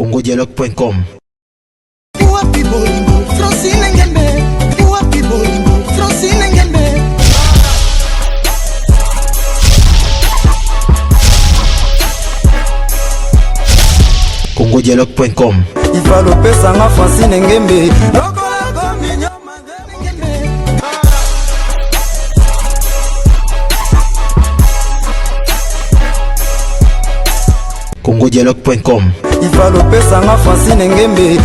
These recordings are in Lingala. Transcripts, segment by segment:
congodialogue.com. congodialogue.com. Il va l'opé sanga Francine Ngembe. congodialogue.com. Il va l'opé sanga Francine Ngembe.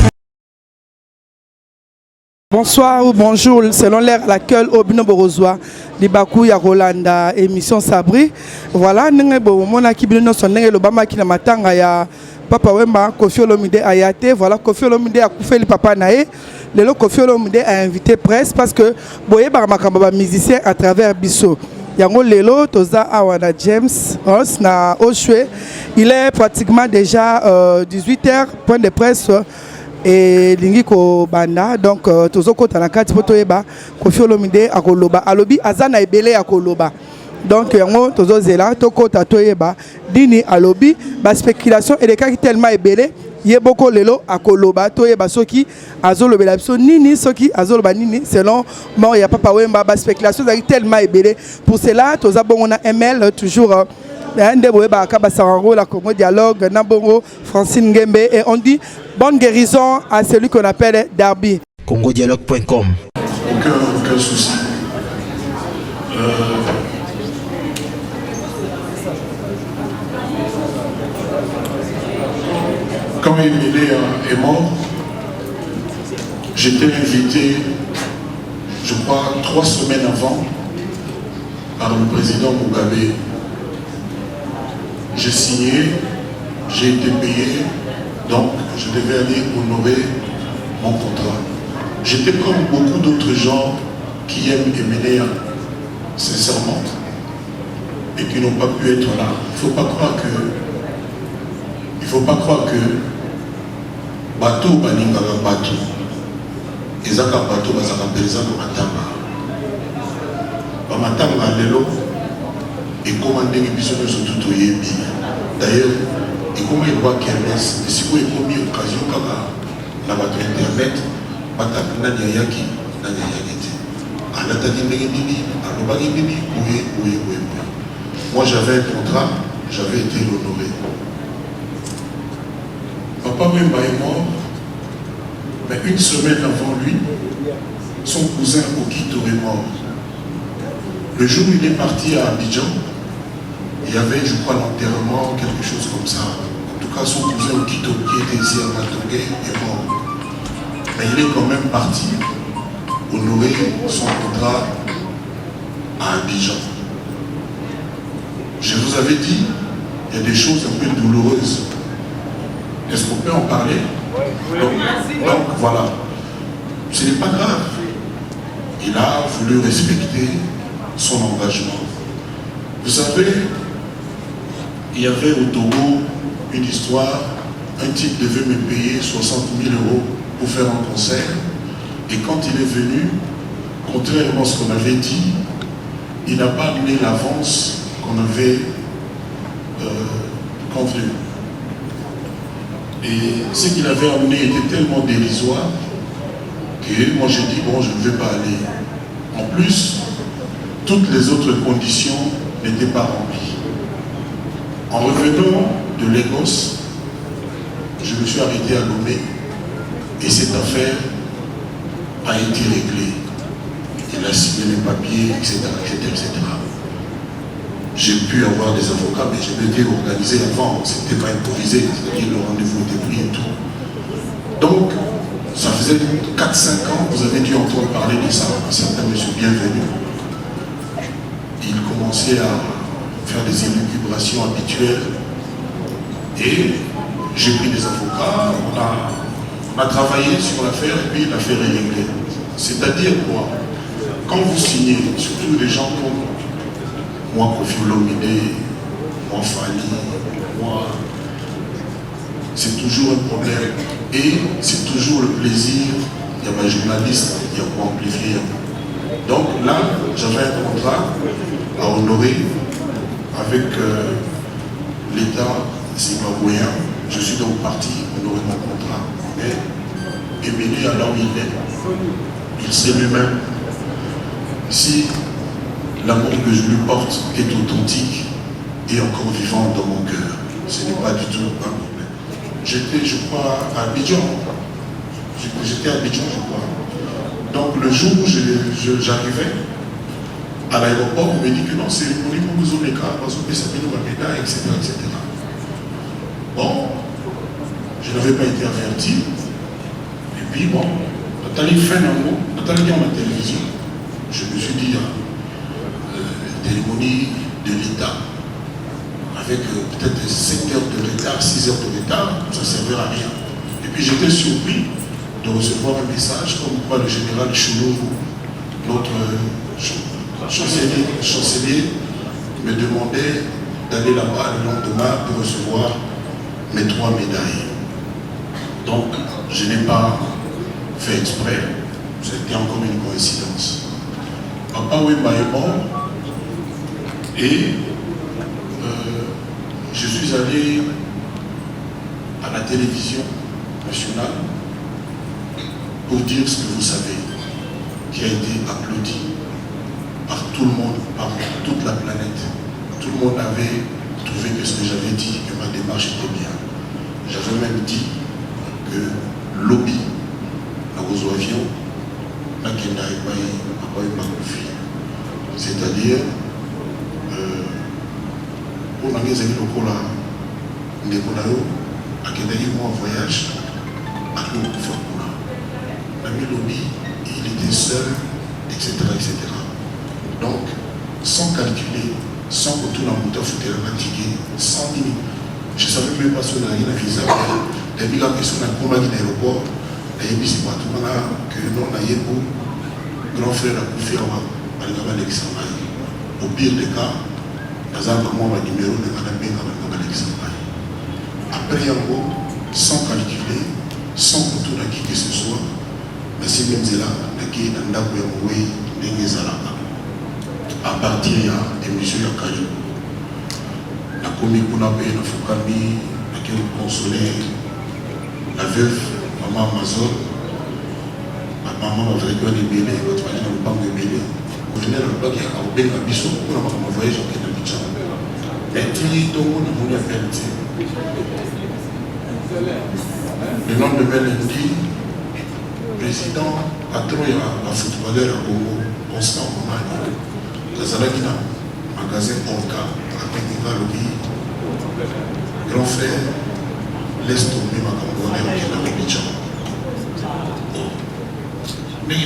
Bonsoir ou bonjour, selon l'heure à laquelle Obino Borozoa, Libakou ya Rolanda, émission Sabri. Voilà, nous avons kibino sonné le Bama qui n'a matanga ya Papa Wemba, Kofi Olomide Ayate. Voilà, Kofi Olomide a coupé le papa Nae. Le Kofi Olomide a invité presse parce que Boye Baramakamba musicien à travers Bissot. Yango Lelo, Toza Awana James, Os na Oshwe. Il est pratiquement déjà 18h, point de presse. Et Lingiko Banda, donc Tozoko Tanakati Potoeba, Kofi Olomide Akoloba, Alobi Azana Ebele Akoloba. Donc yango Tozo Zela, Toko Tatoeba, Dini Alobi, ba spéculation et les cas qui tellement ebele, Yeboko Lelo Akoloba, Toeba Soki, Azoloba Lapso, Nini Soki, Azoloba Nini, selon moi, il n'y a pas Wemba, ba spéculation tellement ebele. Pour cela, Toza on a ML toujours. La Congo Dialogue, Nabongo, Francine Ngembe, et on dit bonne guérison à celui qu'on appelle Darby. congodialogue.com. Aucun souci. Quand Emile est mort, j'étais invité, je crois, 3 semaines avant, par le président Mugabe. J'ai signé, j'ai été payé, donc je devais aller honorer mon contrat. J'étais comme beaucoup d'autres gens qui aiment Emeléa, sincèrement, et qui n'ont pas pu être là. Il ne faut pas croire que bateau baningaka bateau, ezaka bateau bazaka peza ko matanga. Ba matanga lelo et commander les bisous de tout yebi. D'ailleurs, et comment il voit Kermès, et si vous avez mis occasion à la bateau internet, batak nanyayaki, nanyayaki. À la tadinini, à l'obagini, oui. Moi j'avais un contrat, j'avais été honoré. Papa Wemba est mort, mais une semaine avant lui, son cousin Okito est mort. Le jour où il est parti à Abidjan, il y avait, je crois, l'enterrement, quelque chose comme ça. En tout cas, son cousin Okito, qui était ici à Matongé, est mort. Mais il est quand même parti honorer son contrat à Abidjan. Je vous avais dit, il y a des choses un peu douloureuses. Est-ce qu'on peut en parler? Donc voilà. Ce n'est pas grave. Il a voulu respecter son engagement. Vous savez, il y avait au Togo une histoire, un type devait me payer 60 000 € pour faire un concert, et quand il est venu, contrairement à ce qu'on avait dit, il n'a pas amené l'avance qu'on avait convenu. Et ce qu'il avait amené était tellement dérisoire que moi j'ai dit bon, je ne vais pas aller. En plus, toutes les autres conditions n'étaient pas remplies. En revenant de Lagos, je me suis arrêté à Lomé et cette affaire a été réglée. Il a signé les papiers, etc. J'ai pu avoir des avocats, mais je m'étais organisé avant, c'était pas improvisé, c'est-à-dire le rendez-vous était pris et tout. Donc, ça faisait 4-5 ans, vous avez dû entendre parler de ça, un certain monsieur Bienvenu. Il commençait à faire des élucubrations habituelles et j'ai pris des avocats, on a travaillé sur l'affaire et puis l'affaire est réglée. C'est-à-dire quoi? Quand vous signez, surtout des gens comme moi, Kofi Olomide, moi, Fali, moi, c'est toujours un problème. Et c'est toujours le plaisir, il y a ma journaliste, il y a pour amplifier. Donc là, j'avais un contrat à honorer avec l'État zimbabwéen. Je suis donc parti honorer mon contrat. Mais Émilie, alors il est, il sait lui-même si l'amour que je lui porte est authentique et encore vivant dans mon cœur. Ce n'est pas du tout un problème. J'étais, je crois, à Abidjan. J'étais à Abidjan, je crois. Donc le jour où j'arrivais à l'aéroport, on me dit que non, c'est une cérémonie parce que ça fait une médaille, etc., etc. Bon, je n'avais pas été averti. Et puis bon, quand on fait un mot, quand on dit à la télévision, je me suis dit, cérémonie de l'État, avec peut-être 7 heures de retard, 6 heures de retard, ça ne servait à rien. Et puis j'étais surpris de recevoir un message comme quoi le général Choulou, notre chancelier, me demandait d'aller là-bas le lendemain pour recevoir mes 3 médailles. Donc, je n'ai pas fait exprès, c'était encore une coïncidence. Papa Wemba est mort et je suis allé à la télévision nationale pour dire ce que vous savez, qui a été applaudi par tout le monde, par toute la planète. Tout le monde avait trouvé que ce que j'avais dit, que ma démarche était bien. J'avais même dit que lobby, la Roso Avion, c'est-à-dire, pour la guerre, il en voyage à l'Oufakuna. L'ami lobby, il était seul, etc., etc. Donc, sans calculer, sans que tout le monde était fatigué, sans limite. Je ne savais même pas si on avait un visa. Depuis la question d'un combat de l'aéroport, il y a que non, il y a un grand frère à Koufi Alexandre. Au pire des cas, dans un moment, le numéro de Alexandre. Après, sans calculer, sans contour à qui que ce soit, mais si même c'est là, à partir de l'émission Yakayo, la commune qu'on a payé, la Fokami, la consoler, la veuve, maman Amazon, ma maman m'a fait des bébés, votre famille n'a pas de bébés. Au final, on a dit à Obé Nabiso, on a voyagé en Kénabidjan. Et puis, tout le monde a voulu faire. Le nom de Melendi, président, patron et un footballeur à Congo, Constant Omani, Kazalakina, magasin Orca, à Pékinga Lobby, grand frère, laisse tomber ma Congolais au Kénabidjan. Mais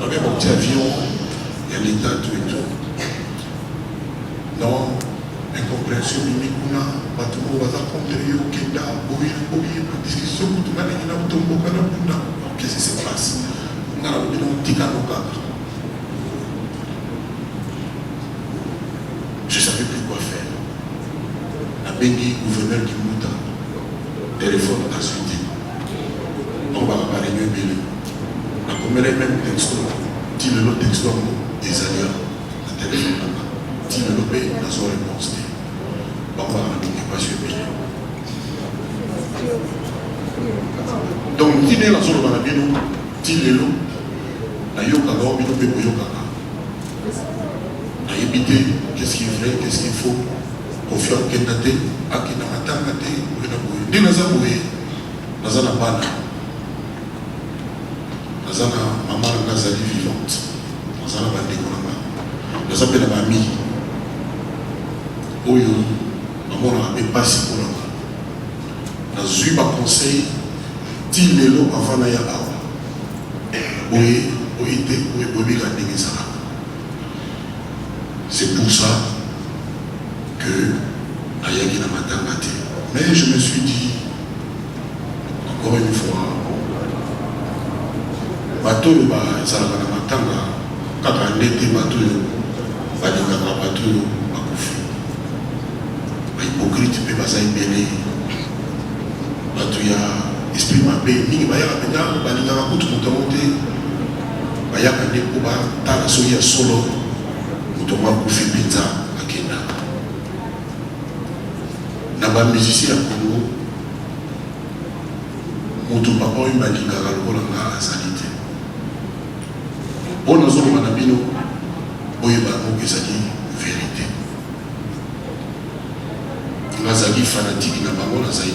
on avait mon petit avion, il y a l'état, tout et tout. Non, incompréhension mimique, on a bateau, on va contre eux, Kenda, Boye, discussion, tout le monde est tombeau, qu'est-ce qui se passe? On a un petit canoca. Je ne savais plus quoi faire. La Bengi, gouverneur du Mouta, téléphone à suite. On va parler mieux, bien. La première même texto, dit le lot texto, des alliés, la téléphone là-bas. Dit le lot, dans son réponse. On va pas sur bien. Donc, dit la zone de la bino, dit le lot, la yoga, la bino, la yoga. La éviter, qu'est-ce qu'il est vrai, qu'est-ce qu'il faut, confiance, qu'est-ce qu'il y a, qu'est-ce qu'il y a, qu'est-ce qu'il y a, Nazana maman Nazali vivante. Nazana Bandekonama. Nazapé la mamie. Oyo, maman n'a pas si pour la Nazu ma conseil, dit l'élo avant Naya Awa. Oui, oui, oui, c'est pour ça que Ayagi n'a pas maté. Mais je me suis dit, encore une fois, bateau ça va na matanga kaka ndete bateau balingaka bateau bakufi bahypocrite mpe baza ebele bato ya esprit mabe mingi bayaka mpenza balingaka kutu moto yango te bayaka nde mpo batala soki ya solo moto yango akufi mpenza akendaka na bamusicien ya Congo moto papa oyo balingaka lokola nga azali te mpo nazoloba na bino oyeba yango ezali vérité nazali fanatike na bango nazali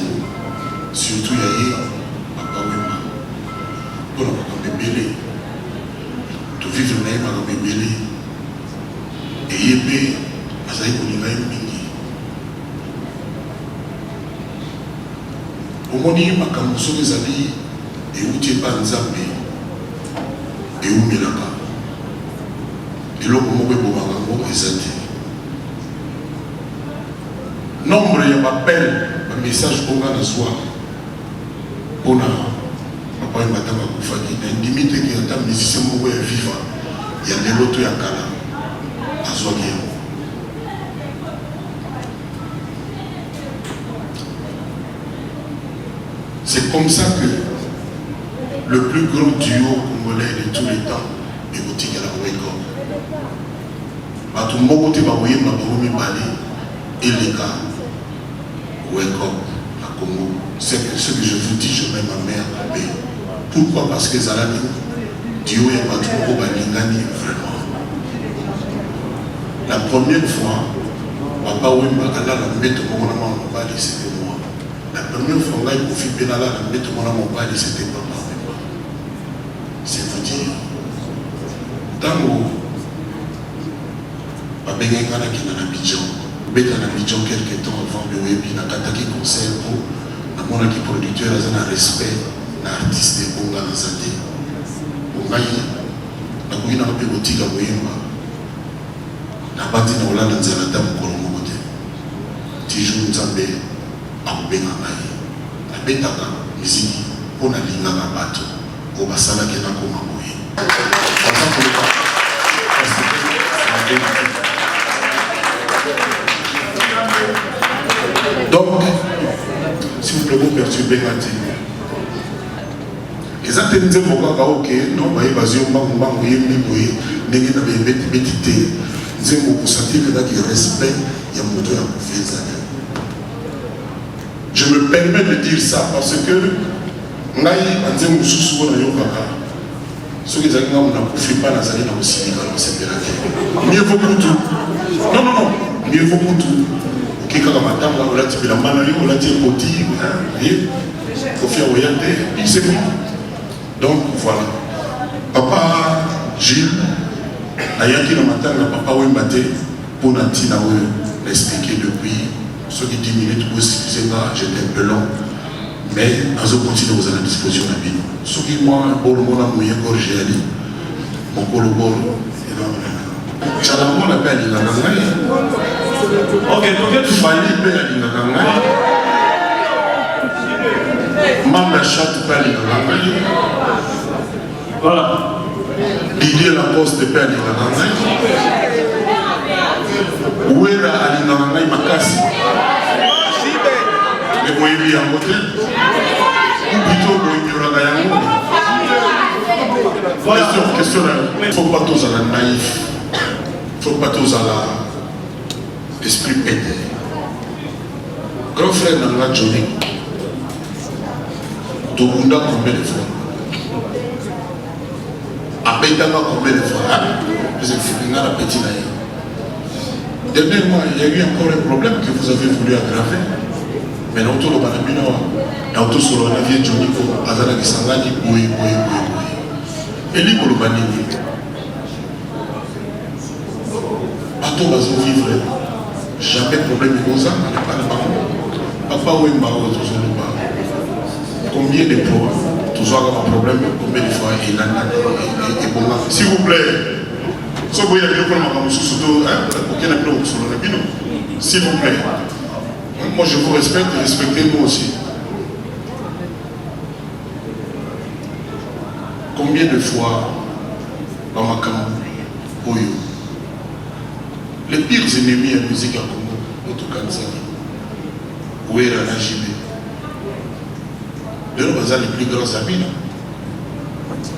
surtout ya ye papa wema mpona makambo ebele tovivre na ye makambo ebele eye mpe azali kolinga ye mingi omoni makambo soki ezali euti epa nzambe eumelaka eloko moko ebomaka ngo eza te nombre ya bapel bamessage mponga na zwa mpona papa oyo matanga akufaki na ndimi teke ata musicien moko ya viva ya lelo to ya kala azwaki yango. C'est comme ça que le plus grand duo congolais de tous les temps est boutique à la Wake Up. Batumbo te baboye mabaomi bali et les gars Wake Up à Congo. C'est ce que je vous dis, je mets ma mère. Mais pourquoi? Parce que Zalani duo et Batumbo balingani vraiment. La première fois, papa Wemba ala la mettre mon maman en bali, c'était moi. La première fois, on a eu Kofi Benala, la mettre mon maman en bali, c'était papa Wemba. C'est vous dire. Dans le Babengana qui est dans Abidjan, Beta dans Abidjan quelques temps avant le Webi, n'a attaqué concert pour mon équipe producteur, a un respect, l'artiste de Bonga Nazade. Bongaï, la Bouina a pu boutique à Wemba. La bâtie n'a pas dans la dame pour le monde. Tijou Nzambe a ouvert la main. La bétaka, musique, on a l'ingé à bateau. Au basala qui n'a pas mouillé. Donc, s'il vous plaît, vous perturbez la tête. Les attentés vont voir que non, il y a des gens qui ont c'est mon ressenti que dans le respect, il y a mon tour à confiance. Je me permets de dire ça parce que Naï, on dit que souvent on a ceux qui ont pas la salle dans le cinéma, c'est mieux vaut pour tout. Non, mieux vaut pour tout. Qui quand madame là, on l'a dit la manarie, on l'a dit petit, faut faire voyager, c'est bon. Donc voilà. Papa Gilles. Ayaki le matin, le papa Wemba pour Natina l'expliquer depuis ce qui 10 minutes, vous excusez moi, j'étais un peu long, mais je continue vous à la disposition de la vie. Ce qui moi, pour le monde, j'ai allé, mon colobor, Chalamon appelle la Nangaï. Ok, donc tu vas aller payer la Nangaï. Mamba chat paye la Nangaï. Voilà. Didier Lacoste de Père Lingangangai. Ouera Alingangangai Makasi. Les moyens en côté. Ou plutôt Moïbi Ragayango. Question. Il ne faut pas tous à la naïf. Il ne faut pas tous à l'esprit pété. Grand frère Nanga Johnny. Tobunda combien de fois? Abetama combien de fois? Vous êtes foutu dans la petite naïve. Dernièrement, il y a eu encore un problème que vous avez voulu aggraver. Mais dans tout le Banabino, dans tout sur le navire Johnny, Azana Gisangani, oui. Et lui pour le Banini. Bateau va se vivre. Jamais problème comme ça, on n'est pas le bateau. Papa Wemba, combien de fois? Toujours un problème, combien de fois il a s'il vous plaît, s'il vous plaît, moi je vous respecte et respectez-nous aussi. Combien de fois dans ma Congo, les pires ennemis à la musique à Congo, notre Kanzani, où est la JB? De nos bazar les plus grands amis, non?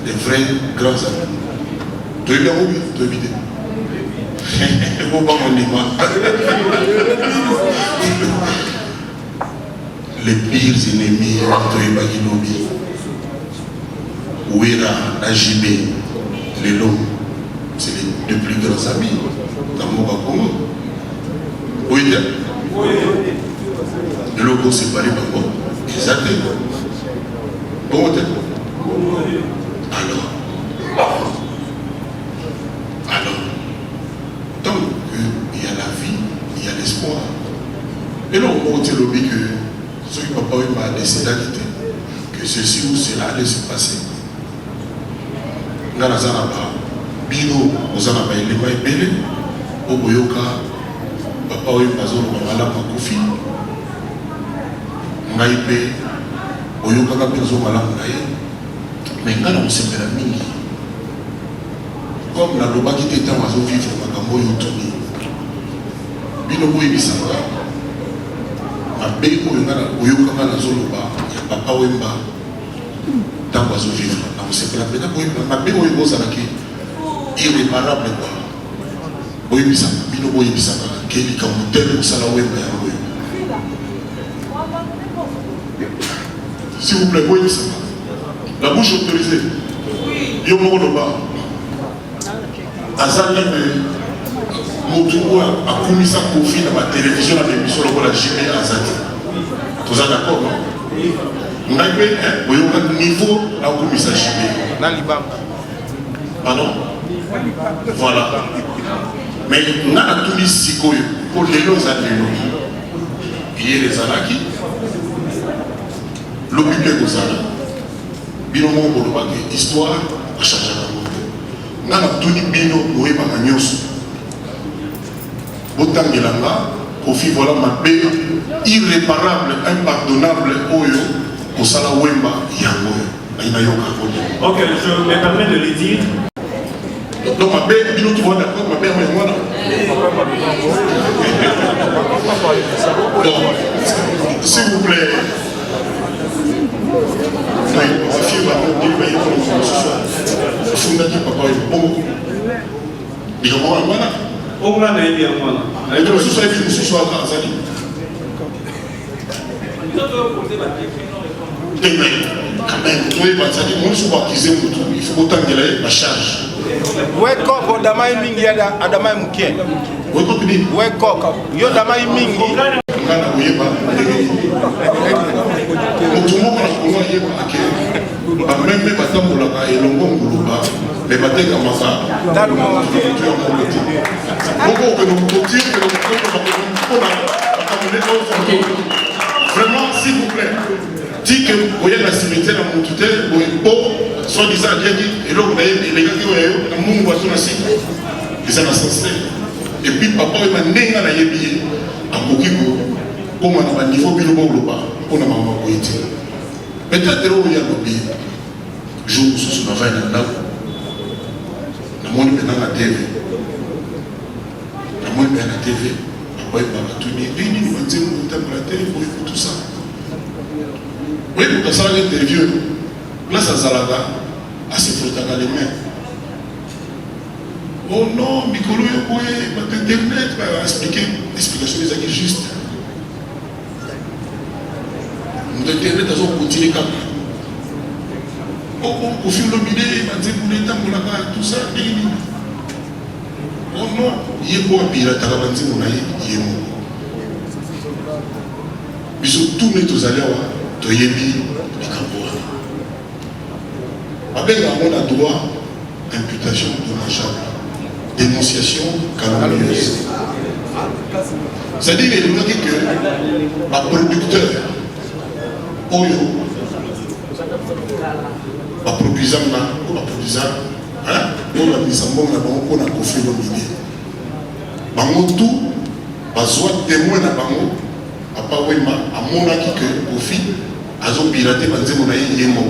Les vrais grands amis. Tu es bien ou bien? Tu es vidé. Faut pas mon image. Les pires ennemis, tu es pas Ginobi. Ouera, Najibé, les Lom, c'est les deux plus grands amis dans mon Congo. Oui, le logo séparé par moi. Exact. Bon, alors, tant qu'il y a la vie, il y a l'espoir. Et là, on dit que ce que papa m'a décidé d'arrêter, que ceci ou cela allait se passer. Dans la Zanaba, Bino, aux Zanaba, il est belé, au Boyoka, papa m'a dit que la Kofi, Maïpe, Boyoka, Kapenzo, Malam, mais quand on s'est fait la mini, comme la loba qui était en oiseau vivre, Makambo Yotoni, Bino Boyebisanga, ma belle Boyoka, la Zoloba, il y a papa Wemba, dans oiseau vivre. On s'est fait la peine, ma belle Boyebisanga, irréparable quoi. Boyebisanga, Bino Boyebisanga, qui est comme tel ou Sala Wemba, s'il vous plaît, Boyebisanga. La bouche autorisée. Yo mo loba. Azali motuko a commis à Kofi dans la télévision dans l'émission le la JB Azali. Vous êtes d'accord non? On a eu un niveau là où commis à JB. Pardon? Voilà. Mais on a tout mis sikoyo pour les lois à l'élo. Il y a les alaki. L'obligé aux alaki. Bino mo boloba que histoire a changé la monde. Nana tuni bino oyeba na nyoso. Botangelanga Kofi voilà ma paix irréparable, impardonnable oyo kosala wemba yango. Aina yoka kodi. OK, je me permets de le dire. Donc ma paix bino tu vois d'accord ma paix moi là. Donc s'il vous plaît. Il faut autant de la charge. Wake up, Odamai Mingi, Adamai Muke. Wake up, Yodamai Mingi. Même batambolaka elongo nguluba mais bateka masa vraiment s'il vous plaît dit que vous voyez la cimetière à mon tutelle soi-disant et là vous voyez les gars qui ont mon voisin aussi ils sont assassins et puis papa il m'a nenga na yebi à Kokiko comme on a un niveau biloba on a maman poétique. Peut-être que vous avez oublié. Je vous suis dans la monde est dans la TV. La monde est dans la TV. Après, il va tout dire. Il nous dit que vous êtes la télé pour tout ça. Oui, pour ça, l'interview. Là, ça s'arrête à se frotter les mains. Oh non, Mikolo, Internet va expliquer. L'explication des acquis juste. Nous Internet, nous avons continué comme ça. Au fil de l'idée, tout ça, oh non, il y a quoi pire, tu as mais surtout, nous tous allés à Toyebi, et Kamboa. Avec un droit, imputation dommageable, dénonciation calomnieuse. C'est-à-dire que un producteur, Oyo, un produisant, on a mis en bon on a confié le milieu. Bango tout, bazwa témoin na bango, papa wema, à mon acquis que Kofi, a zo piraté, banze mon aïe yémo.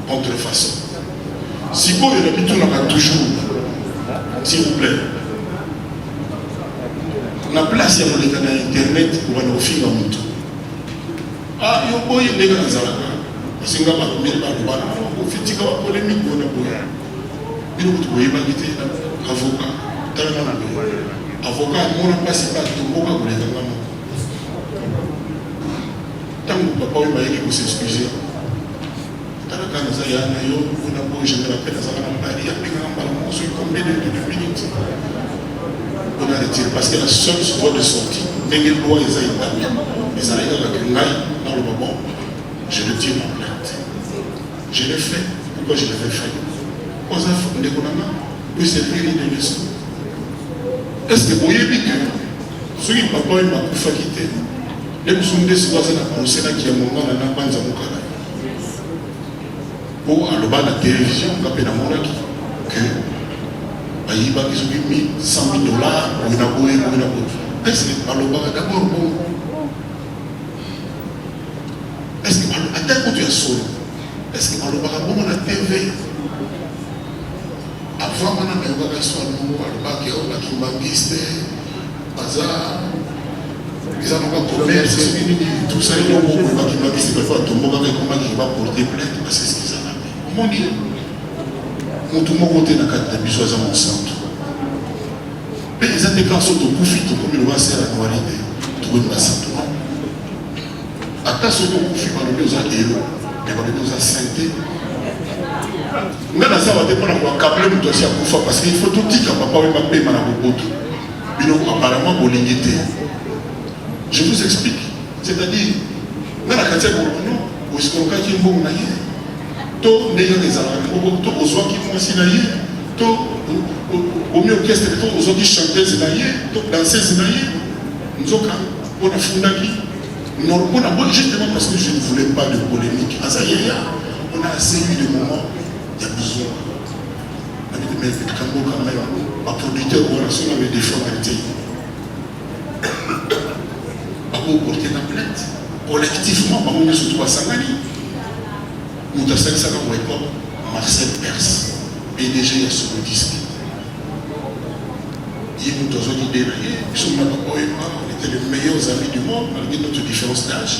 Contrefaçon. Si vous avez l'habitude, on a toujours, s'il vous plaît, on a placé dans Internet pour nous faire un mouton. Ah, il y a des gens qui ont Singapore, mais pas de mal. On fait des polémiques, on a besoin. Il y a des avocats. Avocat, on n'a pas si pas de mots pour les gens. Tant que papa m'a dit qu'il s'excuser. Je me rappelle, combien de minutes on a retiré parce que la seule voie de sortie, les lois les a établis, les arrivent avec une maille dans le moment, je retire ma plainte. Je l'ai fait. Pourquoi je l'avais fait? Aux enfants de Konama, oui, c'est vrai, il est leçon. Est-ce que vous voyez que ceux qui n'ont pas eu ma coupe quitté, les Moussundés se voient dans le Sénat qui a un moment dans la bande à Moukala. Pour aller à la télévision, on a que Aïba qui ont mis $100 000 pour une abonnée. Est-ce que d'abord bon? Est-ce que à tel point tu es solo? Est-ce que bon la TV? Avant, on a mis un soit nous, on a qui banquiste, bazar, ils ont pas commerce, tout ça, ils ont qui banquiste, parfois, tout le monde qui va porter plainte, c'est ce qu'ils ont. Mon Dieu, tout le monde côté dans le cadre de Bissou à mon centre. Mais les attaquants sont au profit, tout comme ils vont faire la noirité, tout le monde va s'entourer. Après ce qu'on profite, on va le dire aux héros, mais on va le dire aux saintetés. Nous avons ça, on va dépendre de câbler le dossier à Koufa parce qu'il faut tout dire que papa va payer ma boboto. Apparemment, pour l'unité. Je vous explique. C'est-à-dire, dans la catégorie, où est-ce qu'on a qui est bon, to ndenge ezalaka to ozwaki mwasi na ye to omi orchestre to ozwaki chanteuse na ye to danseuse na ye nzoka mpona fundaki mpona bon justement parce que je ne voulais pas de polémique azayeya on a assez eu de moments il y a besoin mais quand même ma producteur relation avec des formalités pour porter la plainte collectivement par contre surtout à Sangani. Nous avons fait ça dans l'époque, Marcel Perse, PDG à ce disque. Il nous a dit on était les meilleurs amis du monde, malgré notre différence d'âge.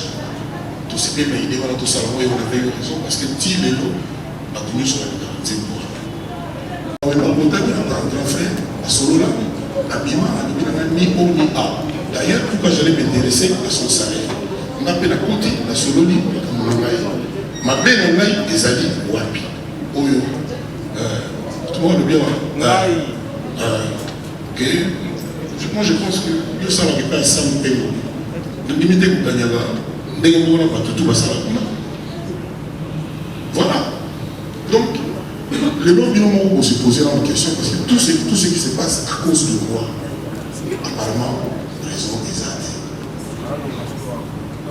Tout ce qui est idée, voilà, tout ça, on avait eu raison, parce que petit vélo a tenu sur la 45 mois. On est en montagne, on a un grand frère, à Solola, à Bima, à ni O ni A. D'ailleurs, pourquoi j'allais m'intéresser à son salaire? On appelle la côté, la Sololi, comme on a ma belle ngai ezali wapi oyo tout le monde bien que je pense que nous ça va pas ça me paye de limiter pour gagner là ndenge mona ba tout ba ça voilà donc le bon bilan on se poser la question parce que tout ce qui se passe à cause de quoi apparemment raison exacte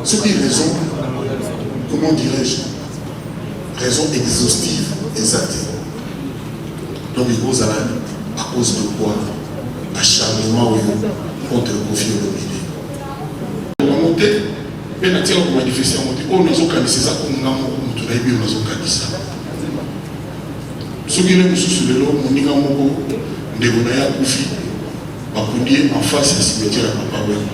ce qui est raison comment dirais-je raison exhaustive exacte. Donc il faut à cause de quoi acharnement contre le conflit dominé. On va monter, mais la tierre pour manifester, on dit oh nous avons canalisé ça comme nous avons bien nous avons canalisé ça. Ce qui est le sous le lot, on dit qu'on a des bonayas conflit, on en face à cimetière à Papa Web.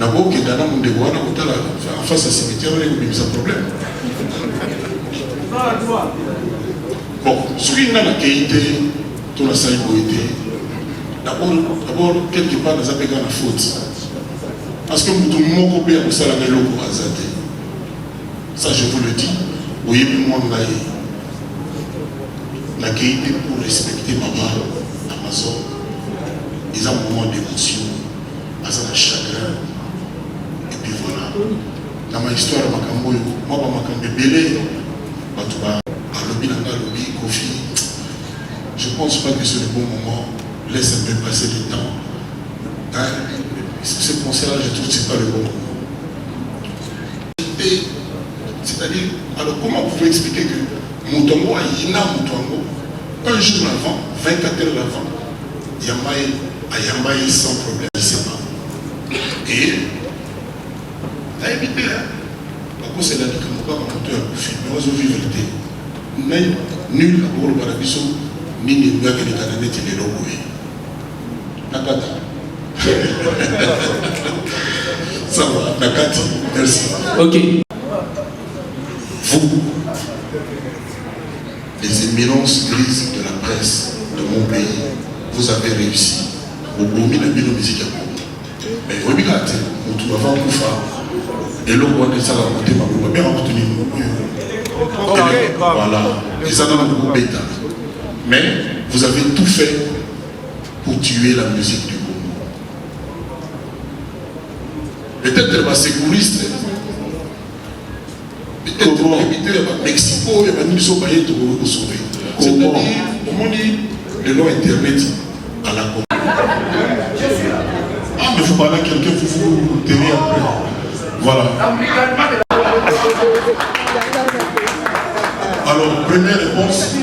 D'abord que dans mon déboire, en face à cimetière, on a eu un problème. Bon, ce qui est dans la qualité, tout la salle été. D'abord, quelque part, nous avons la faute. Parce que nous avons mon copain pour ça, la pour Azadé. Ça, je vous le dis. Vous voyez, moi, la qualité pour respecter maman, Amazon, ils ont un moment d'émotion, ils ont un chagrin. Et puis voilà. Dans ma histoire, moi, je ne pense pas que c'est le bon moment. Laisse un peu passer le temps. Hein? Ce conseil-là, je trouve que ce n'est pas le bon moment. C'est-à-dire, alors comment vous pouvez expliquer que Moutongo a Yina Moutongo, un jour avant, 24 heures avant, Yamaye sans problème, je ne sais pas. Et, t'as évité, hein? C'est la dit que mon moteur film, mais on a vu vérité. Nul à bord de la biso, ni les gars qui les Canadiens et les loboués. Nakata. Ça va, Nakati, merci. Ok. Vous, les éminences grises de la presse de mon pays, vous avez réussi. Au bout de la musique à vous. Mais vous regardez, nous trouvons un coup fort. Et l'autre, ça va coûter ma bien obtenu. Voilà. Et ça dans le groupe bêta. Mais vous avez tout fait pour tuer la musique du Congo. Peut-être les sécuristes, peut-être au Mexico, il y a des gens qui sont sauvés. C'est-à-dire, on dit le nom internet à la Congo. Ah, mais il faut parler à quelqu'un, il faut vous tenir après. Voilà. Alors, première réponse,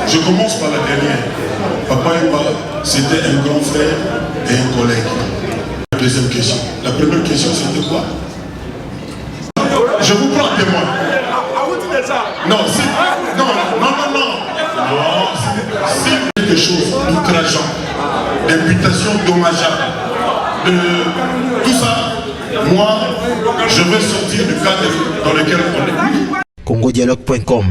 je commence par la dernière. Papa Yemba, c'était un grand frère et un collègue. La deuxième question. La première question, c'était quoi? Je vous prends témoin. Non, c'est quelque chose d'outrageant, d'imputation dommageable, de tout ça. Moi, je veux sortir du cadre dans lequel on est. congodialogue.com.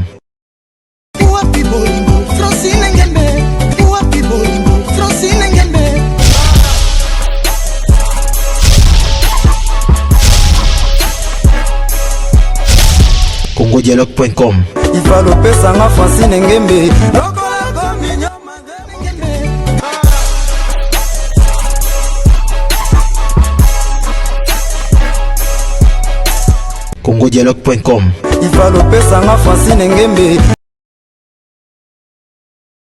congodialogue.com. Il va l'opérer en Francine Ngembe. congodialogue.com. Il va l'opérer en Francine Ngembe.